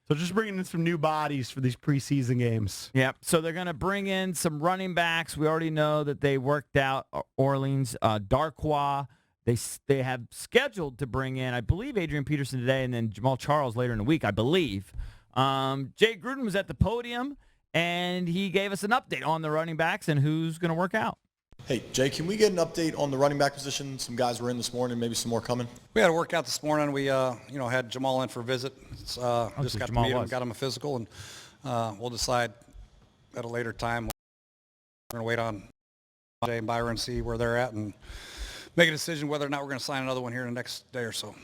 So just bringing in some new bodies for these preseason games. Yep. So they're going to bring in some running backs. We already know that they worked out Orleans Darkwa. They have scheduled to bring in, I believe, Adrian Peterson today and then Jamal Charles later in the week, I believe. Jay Gruden was at the podium, and he gave us an update on the running backs and who's going to work out. Hey, Jay, can we get an update on the running back position? Some guys were in this morning, maybe some more coming. We had a workout this morning. We, had Jamal in for a visit. Just got to meet him, got him a physical, and we'll decide at a later time. We're going to wait on Jay and Byron, see where they're at, and make a decision whether or not we're going to sign another one here in the next day or so.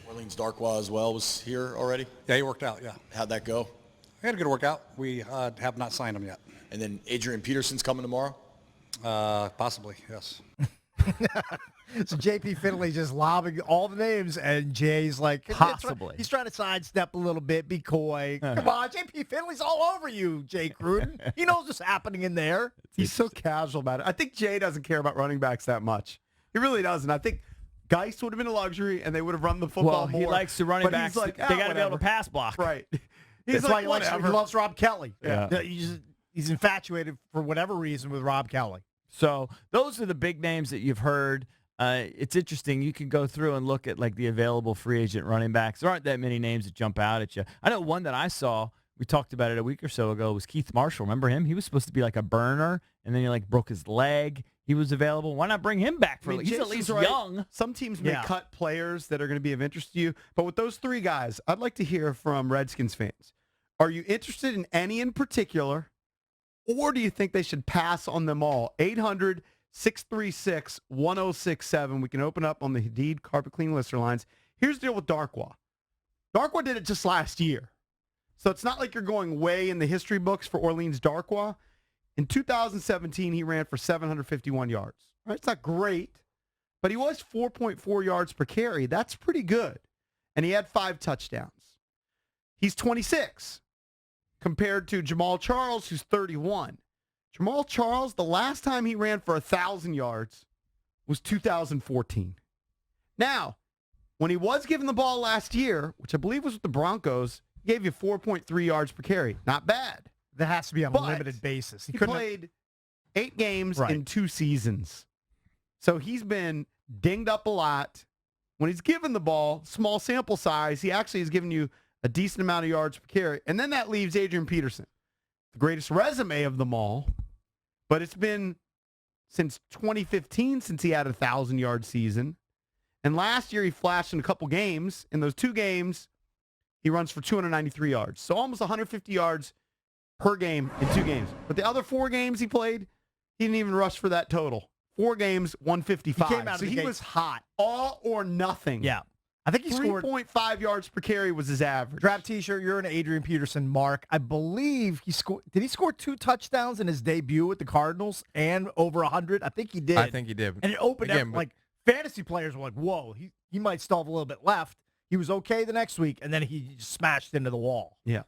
Orleans Darkwa as well was here already? Yeah, he worked out, yeah. How'd that go? We had a good workout. We have not signed him yet. And then Adrian Peterson's coming tomorrow? Possibly, yes. So J.P. Finley just lobbing all the names, and Jay's like, possibly. He's trying to sidestep a little bit, be coy. Come on, J.P. Finley's all over you, Jay Gruden. He knows what's happening in there. He's so casual about it. I think Jay doesn't care about running backs that much. He really doesn't. I think Geist would have been a luxury, and they would have run the football more. He likes to running backs. Like, they got to be able to pass block. Right. That's why he loves Rob Kelly. Yeah. He's infatuated for whatever reason with Rob Kelly. So those are the big names that you've heard. It's interesting. You can go through and look at like the available free agent running backs. There aren't that many names that jump out at you. I know one that I saw, we talked about it a week or so ago, was Keith Marshall. Remember him? He was supposed to be like a burner, and then he like broke his leg. He was available. Why not bring him back? He's at least young. Some teams may cut players that are going to be of interest to you. But with those three guys, I'd like to hear from Redskins fans. Are you interested in any in particular, or do you think they should pass on them all? 800-636-1067. We can open up on the Hadid Carpet Clean listener lines. Here's the deal with Darkwa. Darkwa did it just last year. So it's not like you're going way in the history books for Orleans Darkwa. In 2017, he ran for 751 yards. Right? It's not great, but he was 4.4 yards per carry. That's pretty good. And he had 5 touchdowns. He's 26 compared to Jamal Charles, who's 31. Jamal Charles, the last time he ran for 1,000 yards was 2014. Now, when he was given the ball last year, which I believe was with the Broncos, he gave you 4.3 yards per carry. Not bad. That has to be on a limited basis. He played 8 games in 2 seasons. So he's been dinged up a lot. When he's given the ball, small sample size, he actually has given you a decent amount of yards per carry. And then that leaves Adrian Peterson, the greatest resume of them all. But it's been since 2015 since he had a 1,000-yard season. And last year he flashed in a couple games. In those 2 games, he runs for 293 yards. So almost 150 yards per game in 2 games. But the other 4 games he played, he didn't even rush for that total. 4 games, 155. He came out of the gates was hot. All or nothing. Yeah. I think he scored 3.5 yards per carry was his average. Draft T-shirt, you're an Adrian Peterson mark. I believe he scored. Did he score 2 touchdowns in his debut with the Cardinals and over 100? I think he did. I think he did. And it opened up, like, fantasy players were like, whoa, he might still have a little bit left. He was okay the next week, and then he just smashed into the wall. Yeah.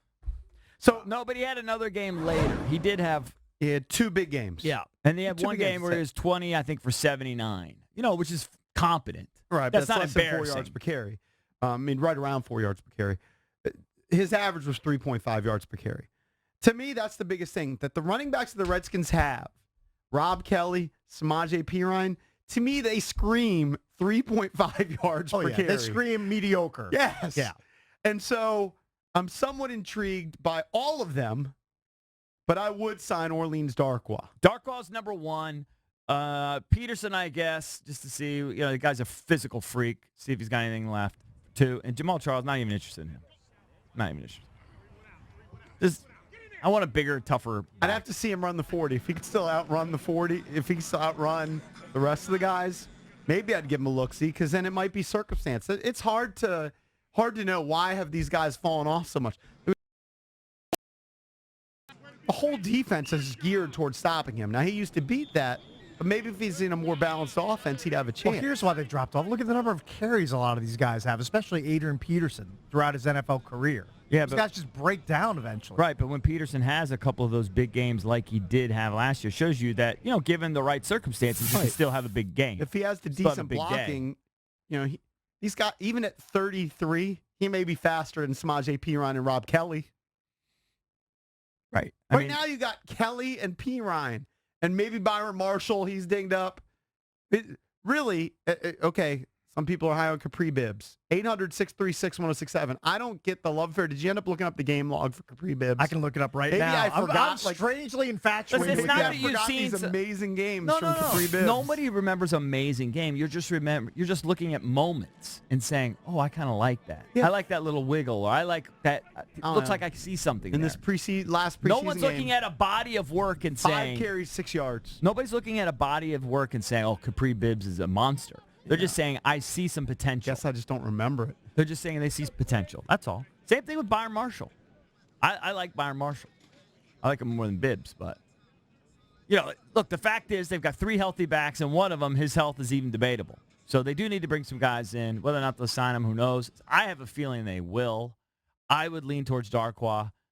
So no, but he had another game later. He had 2 big games. Yeah. And he had one game where he was 20, I think, for 79. Which is competent. Right. That's not less than embarrassing. 4 yards per carry. Right around 4 yards per carry. His average was 3.5 yards per carry. To me, that's the biggest thing, that the running backs of the Redskins have, Rob Kelly, Samaje Perine, to me, they scream 3.5 yards per carry. They scream mediocre. Yes. Yeah. And so I'm somewhat intrigued by all of them, but I would sign Orleans Darkwa. Darkwa's number 1. Peterson, I guess, just to see, the guy's a physical freak, see if he's got anything left. 2. And Jamal Charles, not even interested in him. Not even interested. I want a bigger, tougher back. I'd have to see him run the 40. If he could still outrun the 40, if he could still outrun the rest of the guys, maybe I'd give him a look-see, because then it might be circumstance. It's hard to know why have these guys fallen off so much. The whole defense is geared towards stopping him. Now, he used to beat that, but maybe if he's in a more balanced offense, he'd have a chance. Well, here's why they dropped off. Look at the number of carries a lot of these guys have, especially Adrian Peterson throughout his NFL career. Yeah, these guys just break down eventually. Right, but when Peterson has a couple of those big games like he did have last year, shows you that, given the right circumstances, he can still have a big game. If he has the decent blocking, he's got, even at 33, he he may be faster than Samaje Perine and Rob Kelly. Right. Right now you got Kelly and Perine, and maybe Byron Marshall. He's dinged up. Really, okay. Some people are high on Capri Bibbs. 800-636-1067. I don't get the love affair. Did you end up looking up the game log for Capri Bibbs? I can look it up right Maybe now. I forgot. I'm strangely infatuated. Listen, it's with not that. that you've seen these amazing games No, from Capri Bibbs. Nobody remembers amazing game. You're just looking at moments and saying, "Oh, I kind of like that. Yeah. I like that little wiggle, or I like that. It looks like I see something in there." this last preseason No one's game, looking at a body of work and 5 saying, carries, 6 yards. nobody's looking at a body of work and saying, "Oh, Capri Bibbs is a monster." They're just saying, "I see some potential." Guess I just don't remember it. They're just saying they see potential. That's all. Same thing with Byron Marshall. I like Byron Marshall. I like him more than Bibbs, but look, the fact is they've got 3 healthy backs, and one of them, his health is even debatable. So they do need to bring some guys in. Whether or not they'll sign them, who knows? I have a feeling they will. I would lean towards Darkwa.